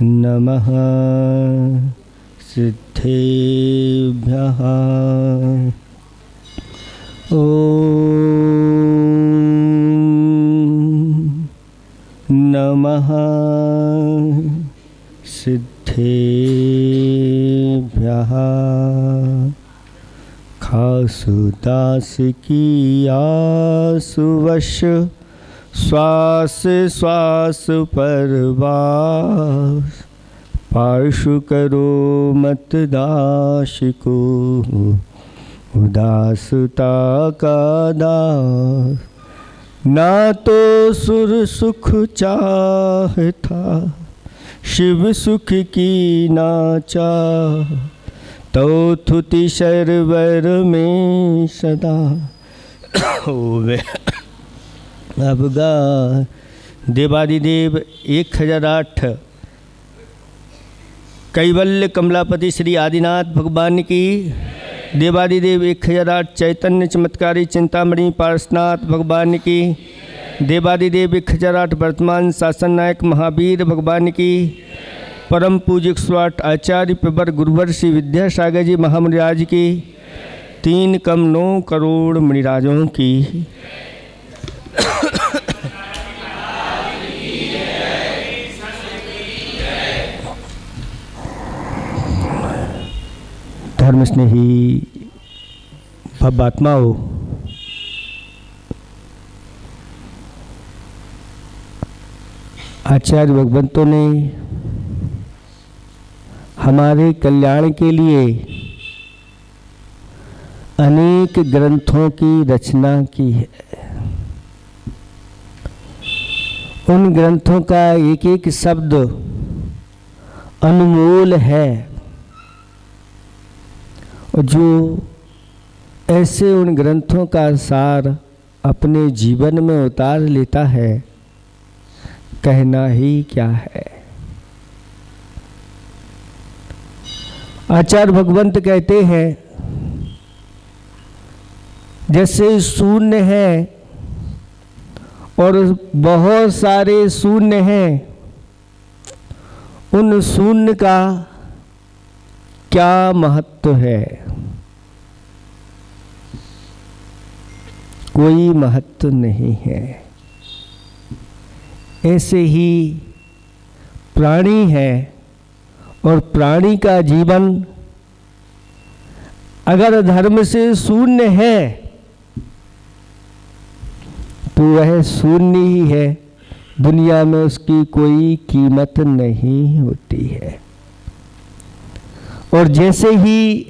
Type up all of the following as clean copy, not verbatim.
नमः सिद्धेभ्यः। नमः सिद्धेभ्यः। खासुदास की आसुवश श्वास श्वास परवास। पाशु करो मत दास को उदासता का दास। ना तो सुर सुख चाहता शिव सुख की ना चाह। तो थुति शरवर में सदा अब गा। देवादिदेव 1008 कैवल्य कमलापति श्री आदिनाथ भगवान की। देवादिदेव 1008 चैतन्य चमत्कारी चिंतामणि पार्श्वनाथ भगवान की। देवादिदेव 1008 वर्तमान शासन नायक महावीर भगवान की। परम पूज्य 108 आचार्य प्रवर गुरुवर श्री विद्यासागर जी महामुनिराज की। 3 कम 9 करोड़ मुनिराजों की। धर्म स्नेही भवात्माओं, आचार्य भगवंतों ने हमारे कल्याण के लिए अनेक ग्रंथों की रचना की है। उन ग्रंथों का एक एक शब्द अनमोल है। और जो ऐसे उन ग्रंथों का सार अपने जीवन में उतार लेता है, कहना ही क्या है। आचार्य भगवंत कहते हैं, जैसे शून्य है और बहुत सारे शून्य हैं, उन शून्य का क्या महत्व है? कोई महत्व नहीं है। ऐसे ही प्राणी है और प्राणी का जीवन अगर धर्म से शून्य है तो वह शून्य ही है। दुनिया में उसकी कोई कीमत नहीं होती है। और जैसे ही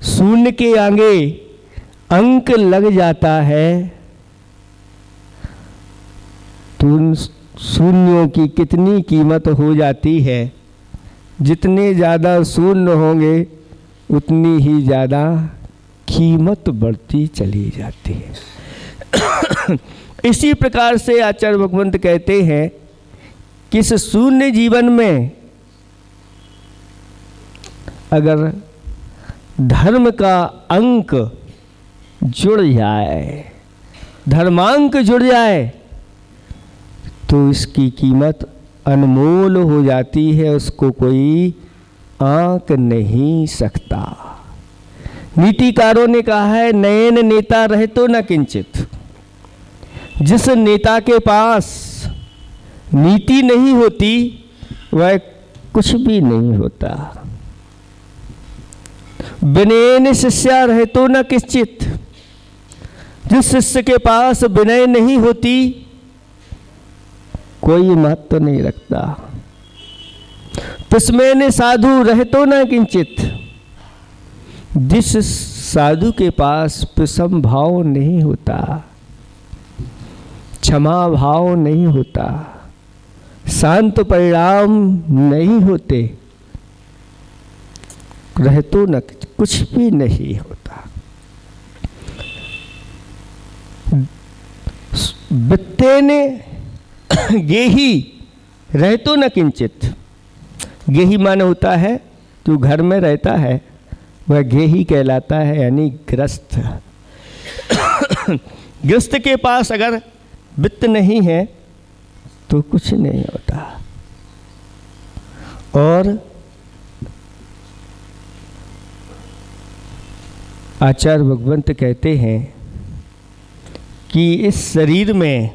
शून्य के आगे अंक लग जाता है तो उन शून्यों की कितनी कीमत हो जाती है। जितने ज़्यादा शून्य होंगे उतनी ही ज़्यादा कीमत बढ़ती चली जाती है। इसी प्रकार से आचार्य भगवंत कहते हैं कि इस शून्य जीवन में अगर धर्म का अंक जुड़ जाए, धर्मांक जुड़ जाए, तो इसकी कीमत अनमोल हो जाती है। उसको कोई आंक नहीं सकता। नीतिकारों ने कहा है, नयन नेता रहे तो न किंचित। जिस नेता के पास नीति नहीं होती वह कुछ भी नहीं होता। विनयन शिष्या रहे तो न किंचित। जिस शिष्य के पास विनय नहीं होती कोई महत्व नहीं रखता। तिस्मैन साधु रहे तो न किंचित। जिस साधु के पास प्रसम भाव नहीं होता, क्षमा भाव नहीं होता, शांत परिणाम नहीं होते, रहे तो न कुछ भी नहीं होता। वित्तेन गेही रहे तो न किंचित। गेही माने होता है जो घर में रहता है वह गेही कहलाता है, यानी ग्रस्त। ग्रस्त के पास अगर वित्त नहीं है तो कुछ नहीं होता। और आचार्य भगवंत कहते हैं कि इस शरीर में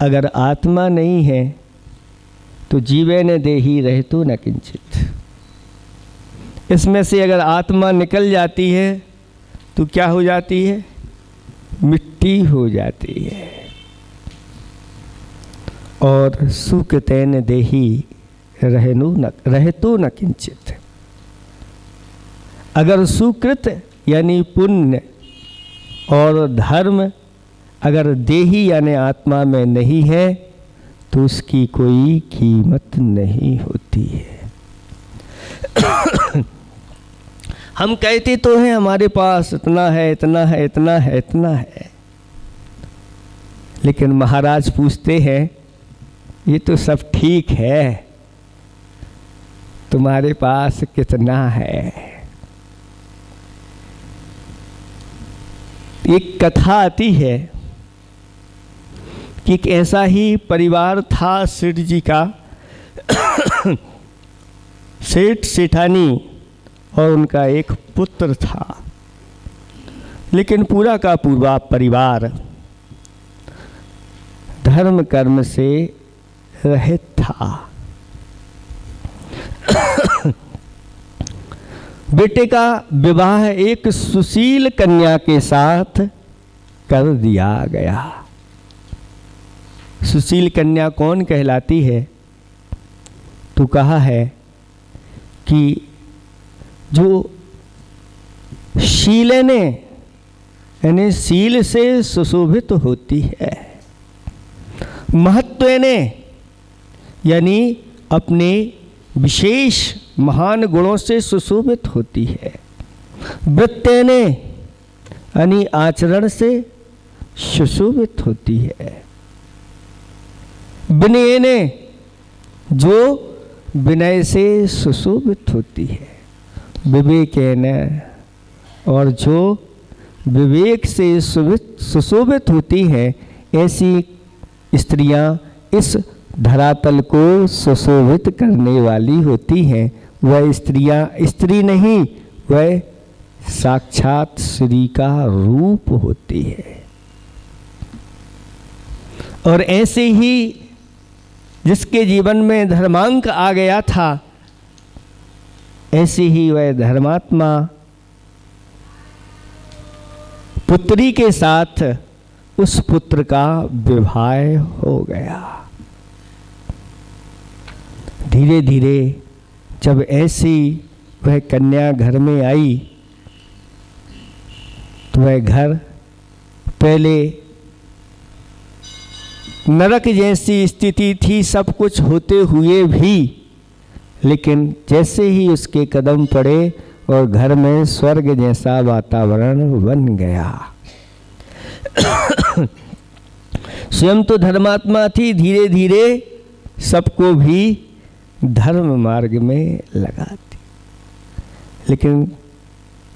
अगर आत्मा नहीं है तो जीवेन देहि रहतो न किंचित। इसमें से अगर आत्मा निकल जाती है तो क्या हो जाती है? मिट्टी हो जाती है। और सुकृतेन देहि रहतो न किंचित। अगर सुकृत यानी पुण्य और धर्म अगर देही यानी आत्मा में नहीं है तो उसकी कोई कीमत नहीं होती है। हम कहते तो हैं हमारे पास इतना है, इतना है, इतना है, इतना है, लेकिन महाराज पूछते हैं ये तो सब ठीक है, तुम्हारे पास कितना है? एक कथा आती है कि एक ऐसा ही परिवार था सेठ जी का, सेठ सेठानी और उनका एक पुत्र था, लेकिन पूरा का पूरा परिवार धर्म कर्म से रहित था। बेटे का विवाह एक सुशील कन्या के साथ कर दिया गया। सुशील कन्या कौन कहलाती है? तो कहा है कि जो शीलने यानी शील से सुशोभित होती है, महत्वने यानी अपने विशेष महान गुणों से सुशोभित होती है, वृत्तेने यानी आचरण से सुशोभित होती है, विनयने जो विनय से सुशोभित होती है, विवेकेन और जो विवेक से सुशोभित होती हैं, ऐसी स्त्रियां इस धरातल को सुशोभित करने वाली होती हैं। वह स्त्रियां स्त्री नहीं, वह साक्षात श्री का रूप होती है। और ऐसे ही जिसके जीवन में धर्मांक आ गया था, ऐसे ही वह धर्मात्मा पुत्री के साथ उस पुत्र का विवाह हो गया। धीरे धीरे जब ऐसी वह कन्या घर में आई तो वह घर पहले नरक जैसी स्थिति थी, सब कुछ होते हुए भी, लेकिन जैसे ही उसके कदम पड़े और घर में स्वर्ग जैसा वातावरण बन गया। स्वयं तो धर्मात्मा थी, धीरे धीरे सबको भी धर्म मार्ग में लगाती, लेकिन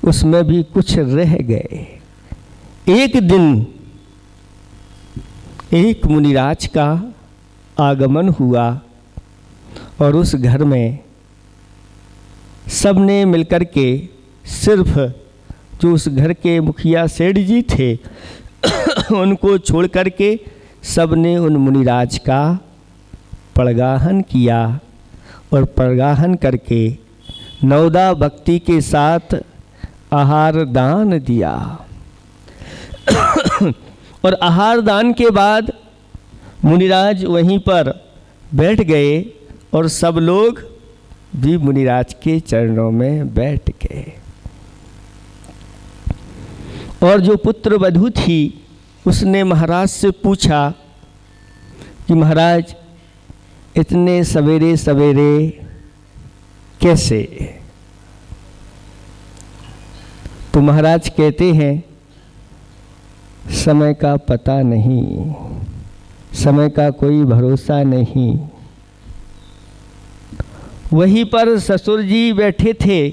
उसमें भी कुछ रह गए। एक दिन एक मुनिराज का आगमन हुआ और उस घर में सबने मिलकर के, सिर्फ जो उस घर के मुखिया सेठ जी थे उनको छोड़ करके सबने उन मुनिराज का पड़गाहन किया और पड़गाहन करके नवदा भक्ति के साथ आहार दान दिया। और आहार दान के बाद मुनिराज वहीं पर बैठ गए और सब लोग भी मुनिराज के चरणों में बैठ गए। और जो पुत्र वधू थी उसने महाराज से पूछा कि महाराज इतने सवेरे सवेरे कैसे? तो महाराज कहते हैं समय का पता नहीं, समय का कोई भरोसा नहीं। वहीं पर ससुर जी बैठे थे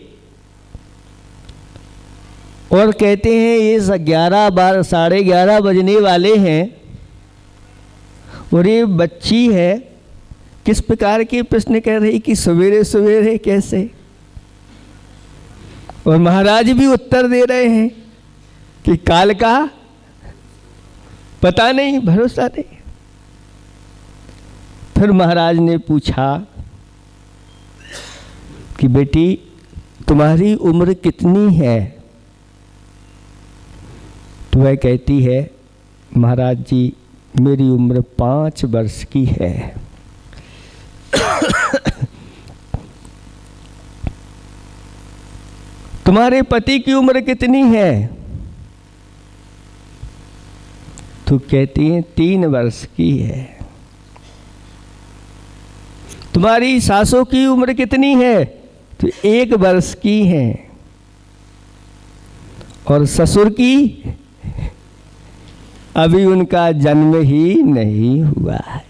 और कहते हैं ये 11 साढ़े 11 बजने वाले हैं और ये बच्ची है किस प्रकार के प्रश्न कर रही कि सवेरे सवेरे कैसे। और महाराज भी उत्तर दे रहे हैं कि काल का पता नहीं, भरोसा नहीं। फिर महाराज ने पूछा कि बेटी तुम्हारी उम्र कितनी है? तो वह कहती है महाराज जी मेरी उम्र 5 वर्ष की है। तुम्हारे पति की उम्र कितनी है? तो कहती है 3 वर्ष की है। तुम्हारी सासों की उम्र कितनी है? तो 1 वर्ष की है। और ससुर की अभी उनका जन्म ही नहीं हुआ है।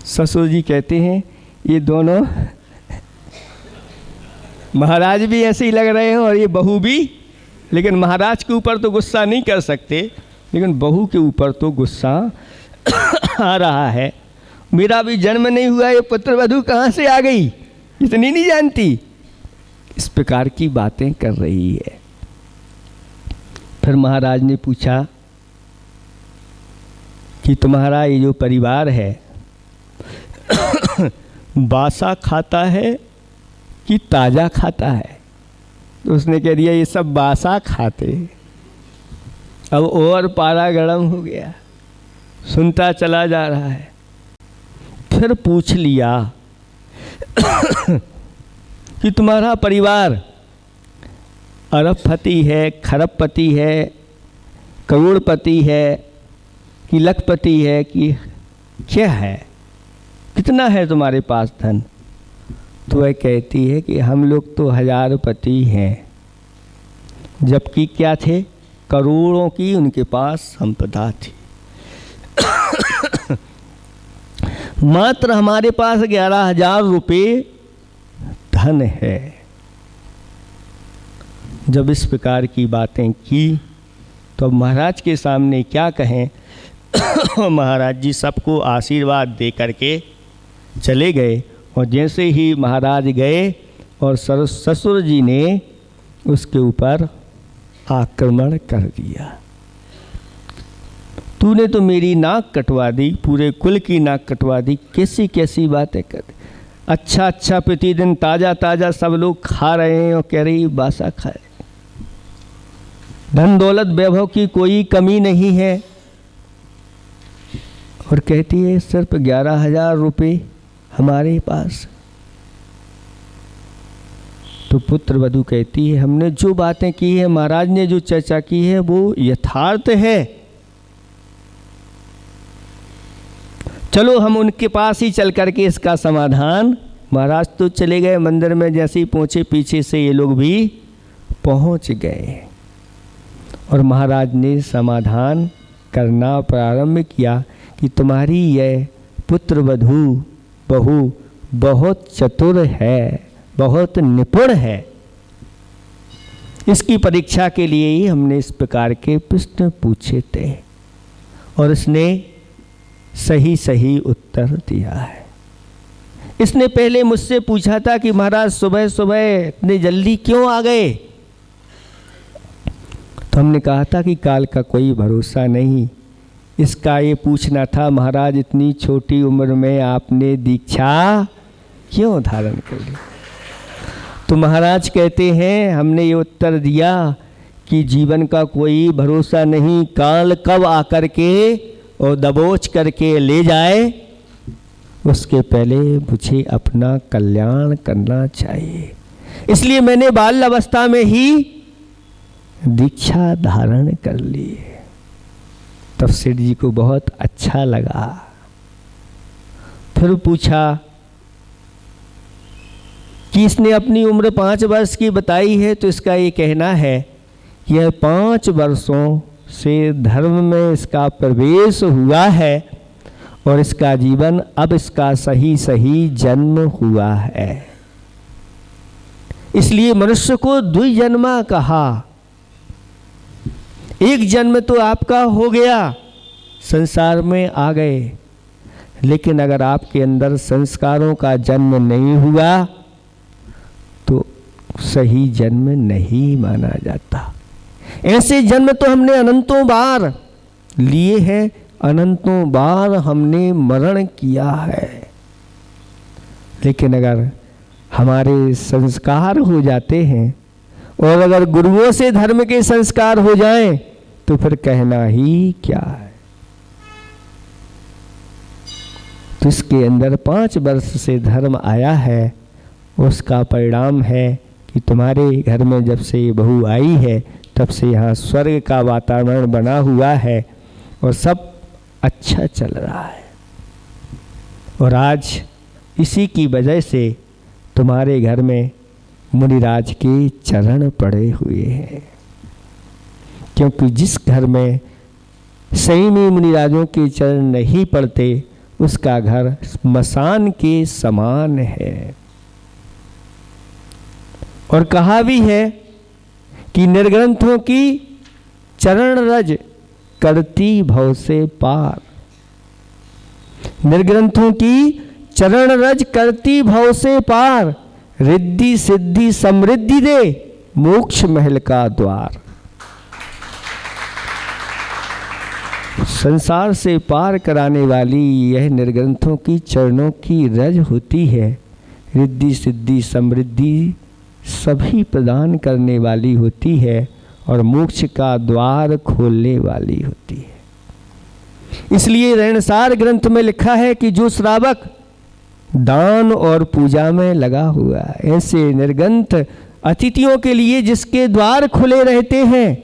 ससुर जी कहते हैं ये दोनों महाराज भी ऐसे ही लग रहे हैं और ये बहू भी, लेकिन महाराज के ऊपर तो गुस्सा नहीं कर सकते, लेकिन बहू के ऊपर तो गुस्सा आ रहा है। मेरा भी जन्म नहीं हुआ, ये पुत्रवधू कहाँ से आ गई, इतनी नहीं जानती। इस प्रकार की बातें कर रही है। फिर महाराज ने पूछा कि तुम्हारा ये जो परिवार है बासा खाता है कि ताज़ा खाता है? तो उसने कह दिया ये सब बासा खाते। अब और पारा गर्म हो गया, सुनता चला जा रहा है। फिर पूछ लिया कि तुम्हारा परिवार अरबपति है, खरबपति है, करोड़पति है कि लखपति है कि क्या है, कितना है तुम्हारे पास धन? तो वह कहती है कि हम लोग तो 1000पति हैं, जबकि क्या थे, करोड़ों की उनके पास संपदा थी। मात्र हमारे पास 11,000 रुपये धन है। जब इस प्रकार की बातें की तो महाराज के सामने क्या कहें। महाराज जी सबको आशीर्वाद दे करके चले गए। और जैसे ही महाराज गए और ससुर जी ने उसके ऊपर आक्रमण कर दिया। तूने तो मेरी नाक कटवा दी, पूरे कुल की नाक कटवा दी, कैसी कैसी बातें कर। अच्छा अच्छा प्रतिदिन ताज़ा ताज़ा सब लोग खा रहे हैं और कह रही बासा खाए। धन दौलत वैभव की कोई कमी नहीं है और कहती है सिर्फ 11,000 रुपये हमारे पास। तो पुत्र वधू कहती है हमने जो बातें की है, महाराज ने जो चर्चा की है वो यथार्थ है। चलो हम उनके पास ही चल करके इसका समाधान। महाराज तो चले गए मंदिर में, जैसे ही पहुँचे पीछे से ये लोग भी पहुँच गए और महाराज ने समाधान करना प्रारंभ किया कि तुम्हारी यह पुत्र वधू बहू बहुत चतुर है, बहुत निपुण है। इसकी परीक्षा के लिए ही हमने इस प्रकार के प्रश्न पूछे थे और इसने सही सही उत्तर दिया है। इसने पहले मुझसे पूछा था कि महाराज सुबह सुबह इतने जल्दी क्यों आ गए? तो हमने कहा था कि काल का कोई भरोसा नहीं। इसका ये पूछना था महाराज इतनी छोटी उम्र में आपने दीक्षा क्यों धारण कर ली? तो महाराज कहते हैं हमने ये उत्तर दिया कि जीवन का कोई भरोसा नहीं, काल कब आकर के और दबोच करके ले जाए, उसके पहले मुझे अपना कल्याण करना चाहिए। इसलिए मैंने बाल्यावस्था में ही दीक्षा धारण कर ली। तब सेठ जी को बहुत अच्छा लगा। फिर पूछा कि इसने अपनी उम्र 5 वर्ष की बताई है, तो इसका ये कहना है कि यह 5 वर्षों से धर्म में इसका प्रवेश हुआ है और इसका जीवन अब इसका सही सही जन्म हुआ है। इसलिए मनुष्य को द्विजन्मा कहा। एक जन्म तो आपका हो गया, संसार में आ गए, लेकिन अगर आपके अंदर संस्कारों का जन्म नहीं हुआ तो सही जन्म नहीं माना जाता। ऐसे जन्म तो हमने अनंतों बार लिए हैं, अनंतों बार हमने मरण किया है, लेकिन अगर हमारे संस्कार हो जाते हैं और अगर गुरुओं से धर्म के संस्कार हो जाएं तो फिर कहना ही क्या है। तो इसके अंदर 5 वर्ष से धर्म आया है, उसका परिणाम है कि तुम्हारे घर में जब से ये बहू आई है तब से यहाँ स्वर्ग का वातावरण बना हुआ है और सब अच्छा चल रहा है। और आज इसी की वजह से तुम्हारे घर में मुनिराज के चरण पड़े हुए हैं, क्योंकि जिस घर में सही में मुनिराजों के चरण नहीं पड़ते उसका घर स्मशान के समान है। और कहा भी है कि निर्ग्रंथों की चरण रज करती भव से पार, निर्ग्रंथों की चरण रज करती भव से पार, रिद्धि सिद्धि समृद्धि दे मोक्ष महल का द्वार। संसार से पार कराने वाली यह निर्ग्रंथों की चरणों की रज होती है, रिद्धि सिद्धि समृद्धि सभी प्रदान करने वाली होती है और मोक्ष का द्वार खोलने वाली होती है। इसलिए रेणसार ग्रंथ में लिखा है कि जो श्रावक दान और पूजा में लगा हुआ है, ऐसे निर्ग्रंथ अतिथियों के लिए जिसके द्वार खुले रहते हैं,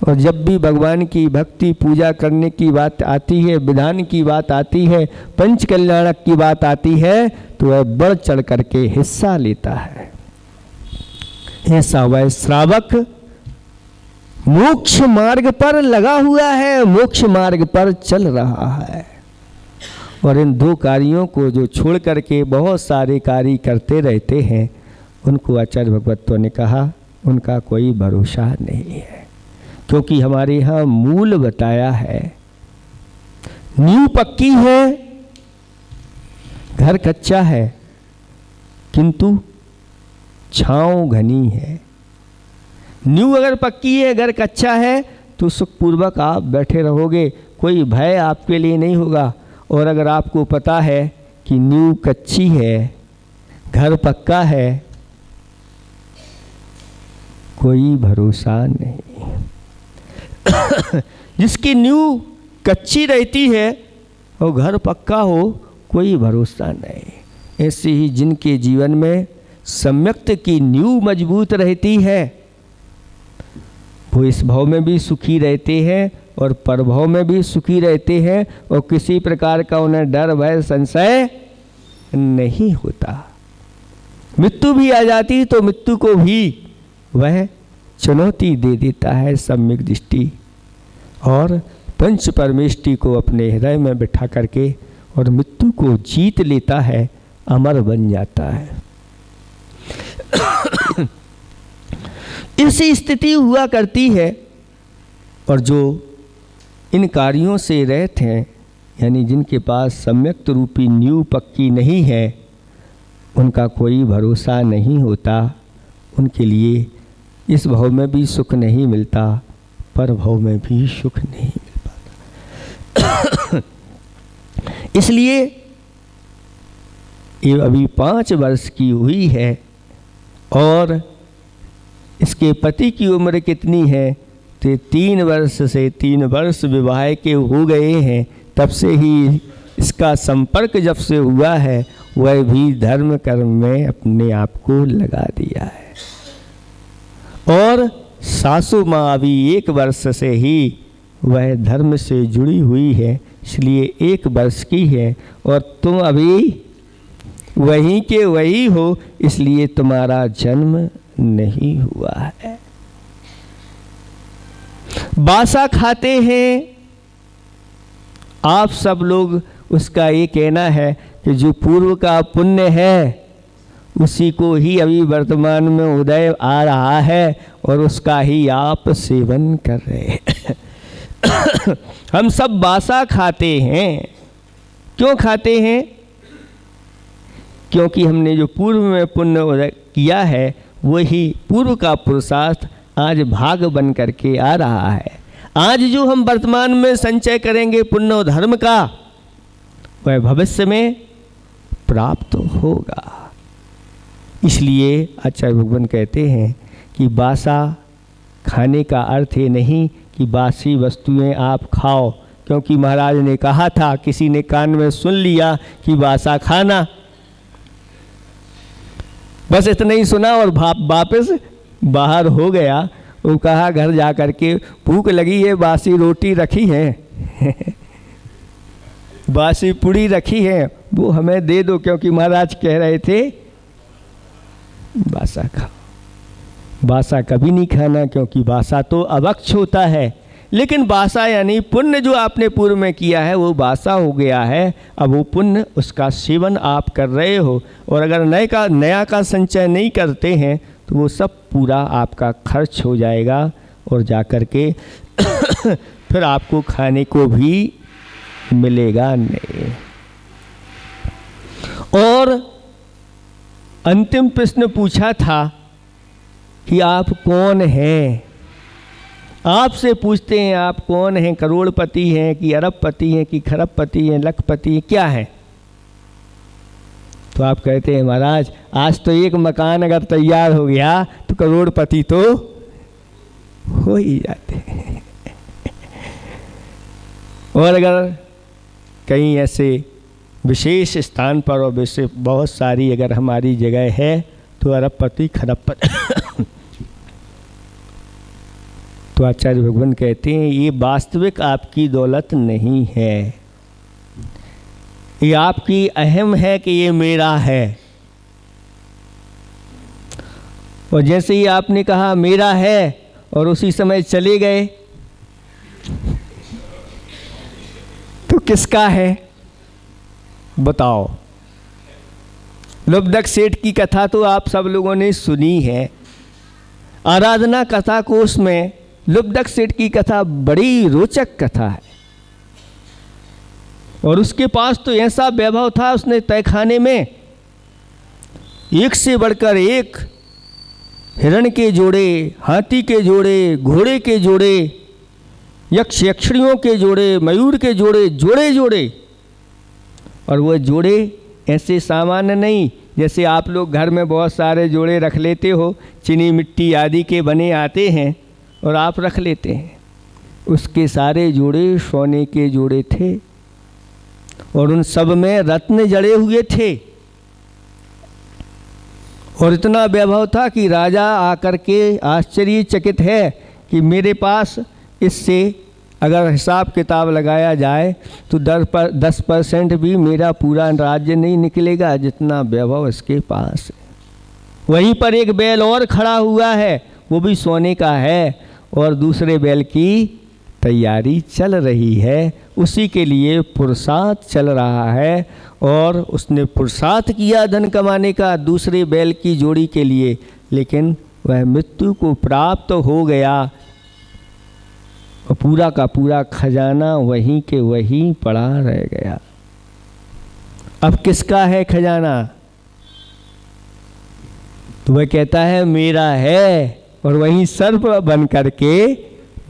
और जब भी भगवान की भक्ति पूजा करने की बात आती है, विधान की बात आती है, पंच कल्याणक की बात आती है, तो वह बढ़ चढ़ करके हिस्सा लेता है। ऐसा वह श्रावक मोक्ष मार्ग पर लगा हुआ है, मोक्ष मार्ग पर चल रहा है। और इन 2 कार्यों को जो छोड़ करके बहुत सारे कार्य करते रहते हैं, उनको आचार्य भगवत्व ने कहा उनका कोई भरोसा नहीं है, क्योंकि हमारे यहाँ मूल बताया है, नींव पक्की है, घर कच्चा है, किंतु छांव घनी है। नींव अगर पक्की है, घर कच्चा है, तो सुखपूर्वक आप बैठे रहोगे, कोई भय आपके लिए नहीं होगा। और अगर आपको पता है कि नींव कच्ची है, घर पक्का है, कोई भरोसा नहीं। जिसकी नींव कच्ची रहती है और घर पक्का हो, कोई भरोसा नहीं। ऐसे ही जिनके जीवन में सम्यक्त की नींव मजबूत रहती है, वो इस भाव में भी सुखी रहते हैं और परभाव में भी सुखी रहते हैं, और किसी प्रकार का उन्हें डर भय संशय नहीं होता। मृत्यु भी आ जाती तो मृत्यु को भी वह चुनौती दे देता है सम्यक दृष्टि, और पंच परमेष्टि को अपने हृदय में बिठा करके और मृत्यु को जीत लेता है, अमर बन जाता है। ऐसी स्थिति हुआ करती है। और जो इन कार्यों से रहित हैं, यानी जिनके पास सम्यक्त रूपी नींव पक्की नहीं है, उनका कोई भरोसा नहीं होता, उनके लिए इस भाव में भी सुख नहीं मिलता, पर भाव में भी सुख नहीं मिल पाता। इसलिए ये अभी 5 वर्ष की हुई है और इसके पति की उम्र कितनी है, तो 3 वर्ष से 3 वर्ष विवाह के हो गए हैं। तब से ही इसका संपर्क जब से हुआ है, वह भी धर्म कर्म में अपने आप को लगा दिया है। और सासू माँ अभी 1 वर्ष से ही वह धर्म से जुड़ी हुई है, इसलिए 1 वर्ष की है, और तुम अभी वहीं के वही हो, इसलिए तुम्हारा जन्म नहीं हुआ है। बासा खाते हैं आप सब लोग, उसका ये कहना है कि जो पूर्व का पुण्य है उसी को ही अभी वर्तमान में उदय आ रहा है और उसका ही आप सेवन कर रहे हैं। हम सब बासा खाते हैं। क्यों खाते हैं? क्योंकि हमने जो पूर्व में पुण्य किया है वही पूर्व का पुरुषार्थ आज भाग बन करके आ रहा है। आज जो हम वर्तमान में संचय करेंगे पुण्य और धर्म का, वह भविष्य में प्राप्त होगा। इसलिए आचार्य भगवान कहते हैं कि बासा खाने का अर्थ ये नहीं कि बासी वस्तुएं आप खाओ, क्योंकि महाराज ने कहा था, किसी ने कान में सुन लिया कि बासा खाना, बस इतना ही सुना और वापस बाहर हो गया। वो कहा घर जा कर के भूख लगी है, बासी रोटी रखी है बासी पूड़ी रखी है, वो हमें दे दो, क्योंकि महाराज कह रहे थे बासा खाओ। बासा कभी नहीं खाना, क्योंकि बासा तो अवक्ष होता है, लेकिन बासा यानी पुण्य जो आपने पूर्व में किया है वो बासा हो गया है। अब वो पुण्य उसका सेवन आप कर रहे हो, और अगर नया का संचय नहीं करते हैं तो वो सब पूरा आपका खर्च हो जाएगा, और जा कर के फिर आपको खाने को भी मिलेगा नहीं। और अंतिम प्रश्न पूछा था कि आप कौन हैं? आपसे पूछते हैं आप कौन हैं, करोड़पति हैं कि अरबपति हैं कि खरबपति हैं, लखपति हैं, क्या है? तो आप कहते हैं महाराज आज तो एक मकान अगर तैयार हो गया तो करोड़पति तो हो ही जाते हैं। और अगर कहीं ऐसे विशेष स्थान पर और वैसे बहुत सारी अगर हमारी जगह है तो अरबपति खरबपति तो आचार्य भगवान कहते हैं ये वास्तविक आपकी दौलत नहीं है, ये आपकी अहम है कि ये मेरा है। और जैसे ही आपने कहा मेरा है और उसी समय चले गए तो किसका है बताओ? लुब्धक सेठ की कथा तो आप सब लोगों ने सुनी है। आराधना कथा कोश में लुब्धक सेठ की कथा बड़ी रोचक कथा है, और उसके पास तो ऐसा वैभव था, उसने तहखाने में एक से बढ़कर एक हिरण के जोड़े, हाथी के जोड़े, घोड़े के जोड़े, यक्ष यक्षिणियों के जोड़े, मयूर के जोड़े, जोड़े जोड़े। और वह जोड़े ऐसे सामान्य नहीं जैसे आप लोग घर में बहुत सारे जोड़े रख लेते हो, चीनी मिट्टी आदि के बने आते हैं और आप रख लेते हैं। उसके सारे जोड़े सोने के जोड़े थे, और उन सब में रत्न जड़े हुए थे, और इतना वैभव था कि राजा आकर के आश्चर्यचकित है कि मेरे पास इससे अगर हिसाब किताब लगाया जाए तो 10% भी मेरा पूरा राज्य नहीं निकलेगा, जितना वैभव इसके पास है। वहीं पर एक बैल और खड़ा हुआ है, वो भी सोने का है, और दूसरे बैल की तैयारी चल रही है, उसी के लिए पुरुषार्थ चल रहा है। और उसने पुरुषार्थ किया धन कमाने का दूसरे बैल की जोड़ी के लिए, लेकिन वह मृत्यु को प्राप्त हो गया, और पूरा का पूरा खजाना वहीं के वहीं पड़ा रह गया। अब किसका है खजाना? तो वह कहता है मेरा है, और वहीं सर्प बन करके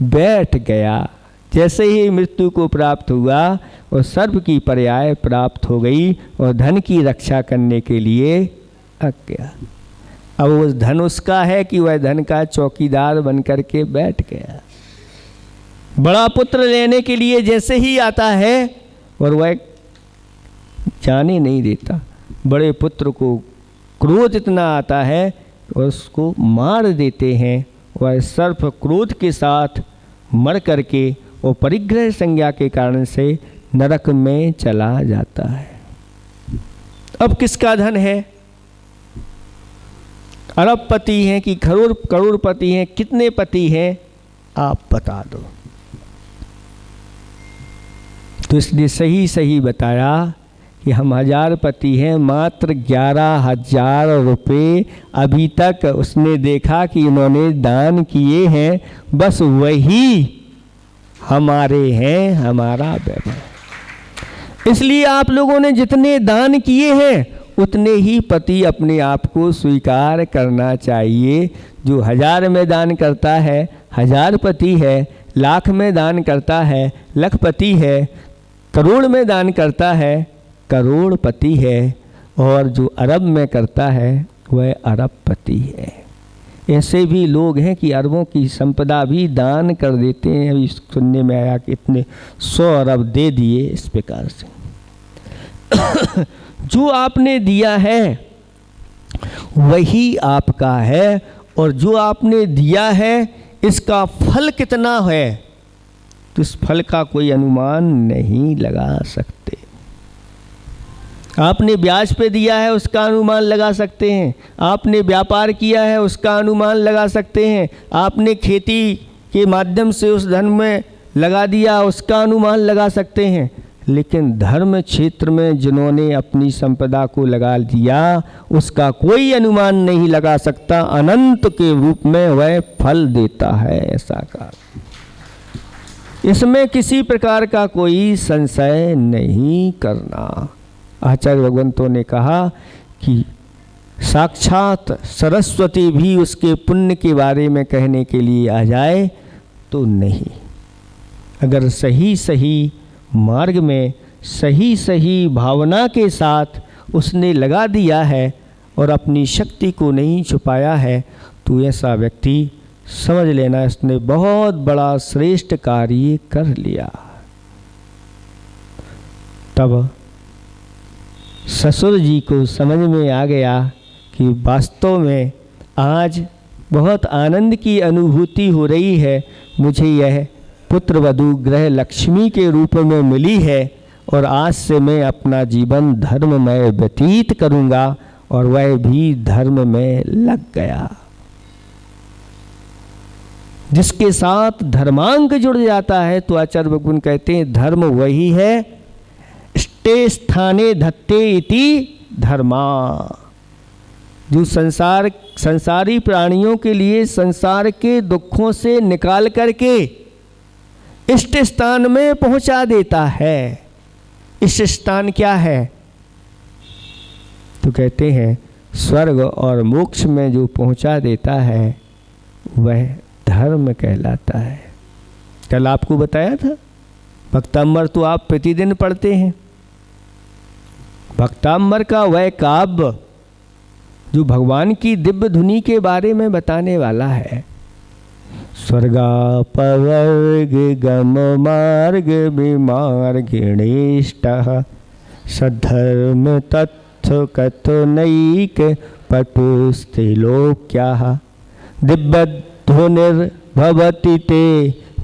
बैठ गया। जैसे ही मृत्यु को प्राप्त हुआ और सर्प की पर्याय प्राप्त हो गई, और धन की रक्षा करने के लिए आ गया। अब वो धन उसका है कि वह धन का चौकीदार बन करके बैठ गया। बड़ा पुत्र लेने के लिए जैसे ही आता है और वह जाने नहीं देता, बड़े पुत्र को क्रोध इतना आता है और उसको मार देते हैं। वह सर्प क्रोध के साथ मर करके और परिग्रह संज्ञा के कारण से नरक में चला जाता है। अब किसका धन है? अरबपति हैं कि करोड़पति हैं? कितने पति हैं आप बता दो। तो इसलिए सही बताया कि हम 1000 पति हैं, मात्र 11,000 रुपये अभी तक उसने देखा कि इन्होंने दान किए हैं, बस वही हमारे हैं, हमारा वैभव। इसलिए आप लोगों ने जितने दान किए हैं उतने ही पति अपने आप को स्वीकार करना चाहिए। जो 1000 में दान करता है 1000 पति है, लाख में दान करता है लखपति है, करोड़ में दान करता है करोड़पति है, और जो अरब में करता है वह अरबपति है। ऐसे भी लोग हैं कि अरबों की संपदा भी दान कर देते हैं। अभी सुनने में आया कि इतने 100 अरब दे दिए। इस प्रकार से जो आपने दिया है वही आपका है, और जो आपने दिया है इसका फल कितना है तो इस फल का कोई अनुमान नहीं लगा सकते। आपने ब्याज पे दिया है उसका अनुमान लगा सकते हैं, आपने व्यापार किया है उसका अनुमान लगा सकते हैं, आपने खेती के माध्यम से उस धन में लगा दिया उसका अनुमान लगा सकते हैं, लेकिन धर्म क्षेत्र में जिन्होंने अपनी संपदा को लगा दिया उसका कोई अनुमान नहीं लगा सकता। अनंत के रूप में वह फल देता है। ऐसा कहा, इसमें किसी प्रकार का कोई संशय नहीं करना। आचार्य भगवंतों ने कहा कि साक्षात सरस्वती भी उसके पुण्य के बारे में कहने के लिए आ जाए तो नहीं। अगर सही सही मार्ग में सही सही भावना के साथ उसने लगा दिया है और अपनी शक्ति को नहीं छुपाया है तो ऐसा व्यक्ति समझ लेना इसने बहुत बड़ा श्रेष्ठ कार्य कर लिया। तब ससुर जी को समझ में आ गया कि वास्तव में आज बहुत आनंद की अनुभूति हो रही है, मुझे यह पुत्र वधू ग्रह लक्ष्मी के रूप में मिली है और आज से मैं अपना जीवन धर्म में व्यतीत करूंगा, और वह भी धर्म में लग गया। जिसके साथ धर्मांक जुड़ जाता है तो आचार्य भगवान कहते हैं धर्म वही है, स्टे स्थाने धत्ते इति धर्मा। जो संसारी प्राणियों के लिए संसार के दुखों से निकाल करके इष्ट स्थान में पहुंचा देता है। इष्ट स्थान क्या है तो कहते हैं स्वर्ग और मोक्ष में जो पहुंचा देता है वह धर्म कहलाता है। कल आपको बताया था भक्तांबर तो आप प्रतिदिन पढ़ते हैं। भक्तांबर का वह काव्य जो भगवान की दिव्य धुनी के बारे में बताने वाला है। स्वर्गापवर्ग गम मार्ग विमार्गिणीष्ट सद्धर्म तत्व कथनैक पटुस्त्रिलोक्या दिव्यध्वनिर्भवति ते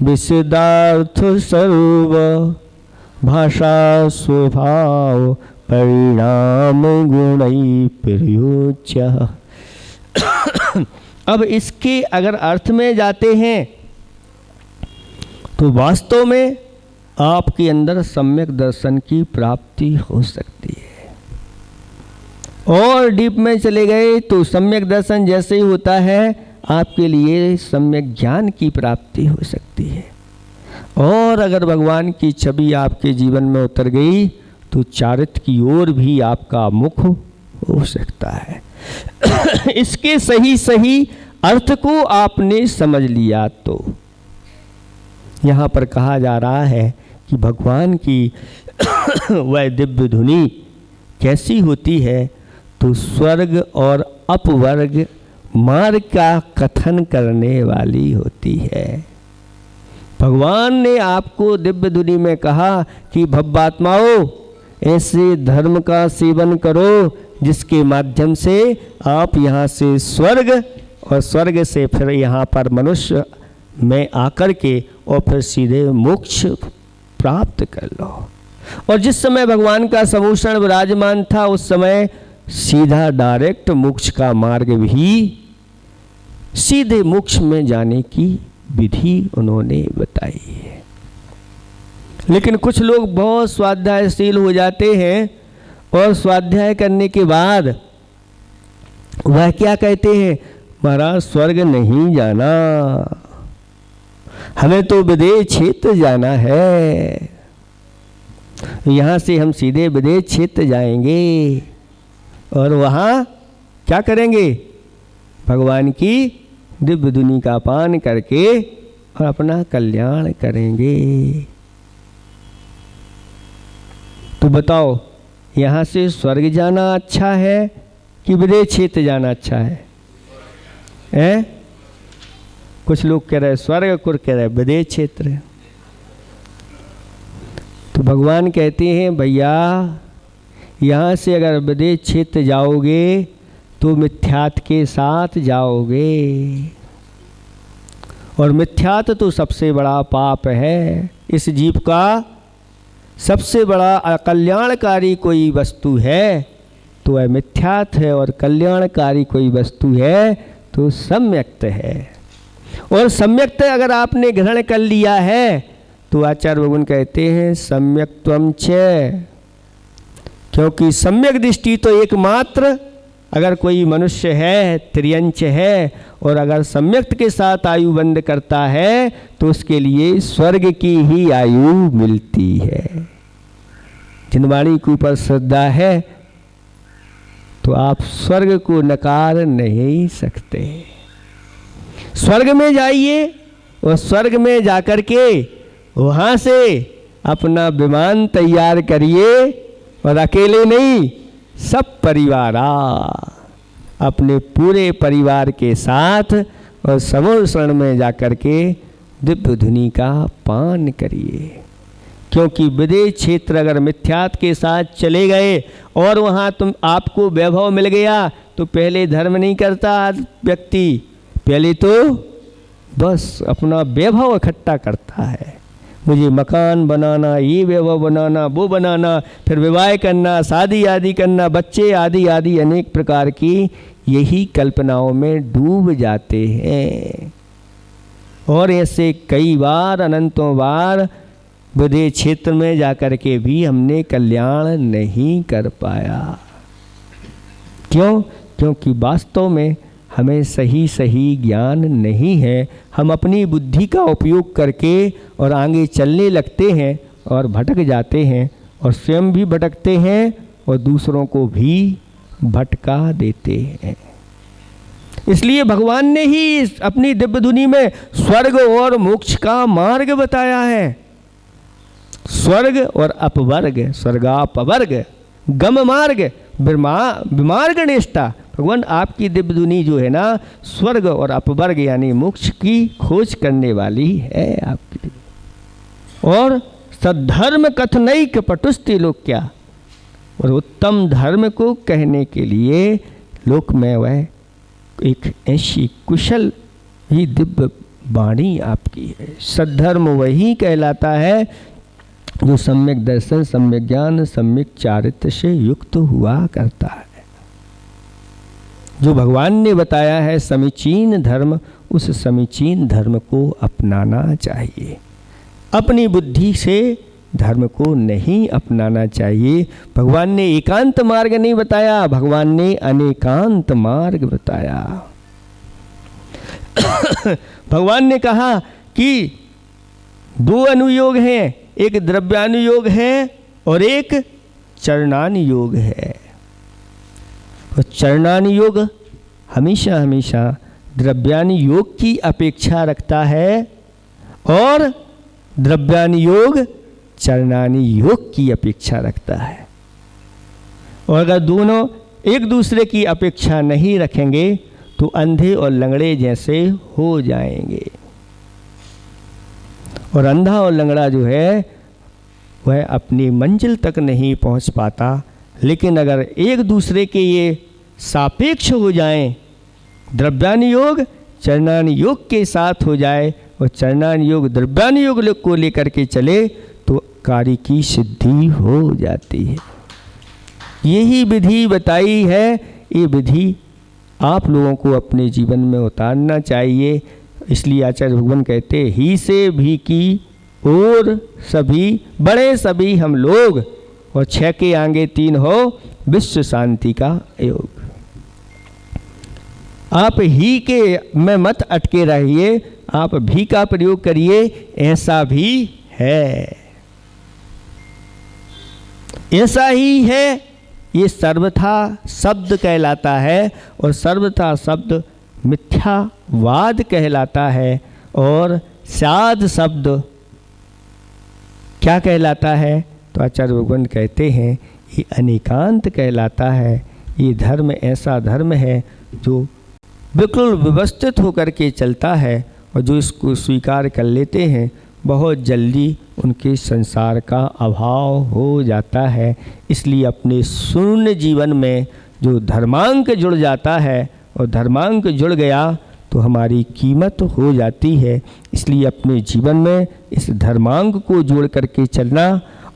विशदार्थ सर्व भाषा स्वभाव परिणाम गुणै प्रयोज्य। अब इसके अगर अर्थ में जाते हैं तो वास्तव में आपके अंदर सम्यक दर्शन की प्राप्ति हो सकती है। और डीप में चले गए तो सम्यक दर्शन जैसे ही होता है आपके लिए सम्यक ज्ञान की प्राप्ति हो सकती है। और अगर भगवान की छवि आपके जीवन में उतर गई तो चारित्र की ओर भी आपका मुख हो सकता है। इसके सही सही अर्थ को आपने समझ लिया तो यहाँ पर कहा जा रहा है कि भगवान की वह दिव्य धुनी कैसी होती है तो स्वर्ग और अपवर्ग मार्ग का कथन करने वाली होती है। भगवान ने आपको दिव्य धुनी में कहा कि भव्यात्माओं ऐसे धर्म का सेवन करो जिसके माध्यम से आप यहाँ से स्वर्ग और स्वर्ग से फिर यहाँ पर मनुष्य में आकर के और फिर सीधे मोक्ष प्राप्त कर लो। और जिस समय भगवान का समूषण विराजमान था उस समय सीधा डायरेक्ट मोक्ष का मार्ग भी सीधे मोक्ष में जाने की विधि उन्होंने बताई है। लेकिन कुछ लोग बहुत स्वाध्यायशील हो जाते हैं और स्वाध्याय करने के बाद वह क्या कहते हैं, महाराज स्वर्ग नहीं जाना, हमें तो विदेश क्षेत्र जाना है, यहाँ से हम सीधे विदेश क्षेत्र जाएंगे और वहाँ क्या करेंगे? भगवान की दिव्य धुनी का पान करके और अपना कल्याण करेंगे। तो बताओ, यहाँ से स्वर्ग जाना अच्छा है कि विदेश क्षेत्र जाना अच्छा है? कुछ लोग कह रहे स्वर्ग, कुछ कह रहे विदेश क्षेत्र। तो भगवान कहते हैं भैया, यहाँ से अगर विदेश क्षेत्र जाओगे तो मिथ्यात के साथ जाओगे, और मिथ्यात तो सबसे बड़ा पाप है। इस जीव का सबसे बड़ा अकल्याणकारी कोई वस्तु है तो वह मिथ्यात है, और कल्याणकारी कोई वस्तु है तो सम्यक्त है। और सम्यक्त अगर आपने ग्रहण कर लिया है तो आचार्य भगवान कहते हैं सम्यक्त्वं च, क्योंकि सम्यक दृष्टि तो एकमात्र अगर कोई मनुष्य है, त्रियंच है, और अगर सम्यक्त के साथ आयु बंद करता है तो उसके लिए स्वर्ग की ही आयु मिलती है। जिन वाणी के ऊपर श्रद्धा है तो आप स्वर्ग को नकार नहीं सकते। स्वर्ग में जाइए और स्वर्ग में जाकर के वहाँ से अपना विमान तैयार करिए, और अकेले नहीं, सब परिवार अपने पूरे परिवार के साथ और समूह शरण में जाकर के दिव्य धुनी का पान करिए। क्योंकि विदेश क्षेत्र अगर मिथ्यात के साथ चले गए और वहाँ आपको वैभव मिल गया तो पहले धर्म नहीं करता व्यक्ति, पहले तो बस अपना वैभव इकट्ठा करता है। मुझे मकान बनाना, ये वैभव बनाना, वो बनाना, फिर विवाह करना, शादी आदि करना, बच्चे आदि आदि अनेक प्रकार की यही कल्पनाओं में डूब जाते हैं। और ऐसे कई बार, अनंतों बार विदेश क्षेत्र में जाकर के भी हमने कल्याण नहीं कर पाया। क्यों? क्योंकि वास्तव में हमें सही सही ज्ञान नहीं है। हम अपनी बुद्धि का उपयोग करके और आगे चलने लगते हैं और भटक जाते हैं, और स्वयं भी भटकते हैं और दूसरों को भी भटका देते हैं। इसलिए भगवान ने ही अपनी दिव्य धुनी में स्वर्ग और मोक्ष का मार्ग बताया है। स्वर्ग और अपवर्ग, स्वर्गापवर्ग, गम मार्ग, विमार्ग निष्ठा। भगवान आपकी दिव्य धुनी जो है ना, स्वर्ग और अपवर्ग यानी मोक्ष की खोज करने वाली है आपकी। और सद्धर्म कथनैक पटुस्ति लोक क्या, और उत्तम धर्म को कहने के लिए लोक में वह एक ऐसी कुशल ही दिव्य वाणी आपकी है। सद्धर्म वही कहलाता है जो सम्यक दर्शन, सम्यक ज्ञान, सम्यक चारित्र से युक्त हुआ करता है। जो भगवान ने बताया है समीचीन धर्म, उस समीचीन धर्म को अपनाना चाहिए। अपनी बुद्धि से धर्म को नहीं अपनाना चाहिए। भगवान ने एकांत मार्ग नहीं बताया, भगवान ने अनेकांत मार्ग बताया। भगवान ने कहा कि दो अनुयोग हैं, एक द्रव्यानुयोग है और एक चरणानुयोग है। और चरणानुयोग हमेशा हमेशा द्रव्यानुयोग की अपेक्षा रखता है, और द्रव्यानुयोग चरणानुयोग की अपेक्षा रखता है। और अगर दोनों एक दूसरे की अपेक्षा नहीं रखेंगे तो अंधे और लंगड़े जैसे हो जाएंगे। और अंधा और लंगड़ा जो है वह अपनी मंजिल तक नहीं पहुंच पाता। लेकिन अगर एक दूसरे के ये सापेक्ष हो जाएं, द्रव्यानुयोग चरणानुयोग के साथ हो जाए और चरणानुयोग द्रव्यानुयोग को लेकर के चले तो कार्य की सिद्धि हो जाती है। यही विधि बताई है। ये विधि आप लोगों को अपने जीवन में उतारना चाहिए। इसलिए आचार्य भगवान कहते ही से भी की और सभी बड़े सभी हम लोग, और 6 के आगे 3 हो विश्व शांति का योग। आप ही के में मत अटके रहिए, आप भी का प्रयोग करिए, ऐसा भी है, ऐसा ही है। ये सर्वथा शब्द कहलाता है और सर्वथा शब्द मिथ्यावाद कहलाता है, और साध शब्द क्या कहलाता है? तो आचार्य भगवान कहते हैं ये अनेकांत कहलाता है। ये धर्म ऐसा धर्म है जो बिल्कुल व्यवस्थित होकर के चलता है, और जो इसको स्वीकार कर लेते हैं बहुत जल्दी उनके संसार का अभाव हो जाता है। इसलिए अपने शून्य जीवन में जो धर्मांक जुड़ जाता है, और धर्मांक जुड़ गया तो हमारी कीमत हो जाती है। इसलिए अपने जीवन में इस धर्मांक को जोड़ करके चलना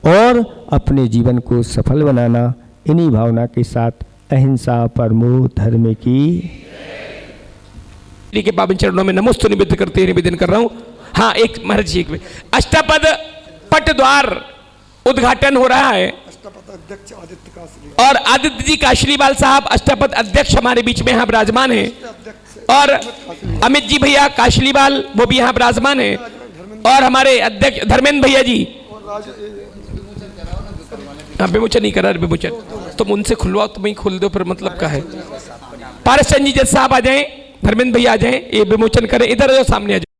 और अपने जीवन को सफल बनाना, इन्हीं भावना के साथ अहिंसा परमो धर्म की के पावन चरणों में नमोस्तु निवेदन करते हुए निवेदन कर रहा हूं। हाँ, एक महाराज जी, एक अष्टपद पट द्वार उद्घाटन हो रहा है और आदित्य जी काशलीवाल साहब अष्टपद अध्यक्ष हमारे बीच में यहाँ विराजमान है, और अमित जी भैया काशलीवाल वो भी यहाँ विराजमान है, और हमारे अध्यक्ष धर्मेंद्र भैया जी। हाँ, विमोचन नहीं करा, विमोचन तुम उनसे खुलवाओ, तुम ही खोल दो, फिर मतलब का है। पारस चंद जी जज साहब आ जाएं, धर्मेंद्र भैया आ जाएं, ये विमोचन करें। इधर आ जाओ, सामने आ जाओ।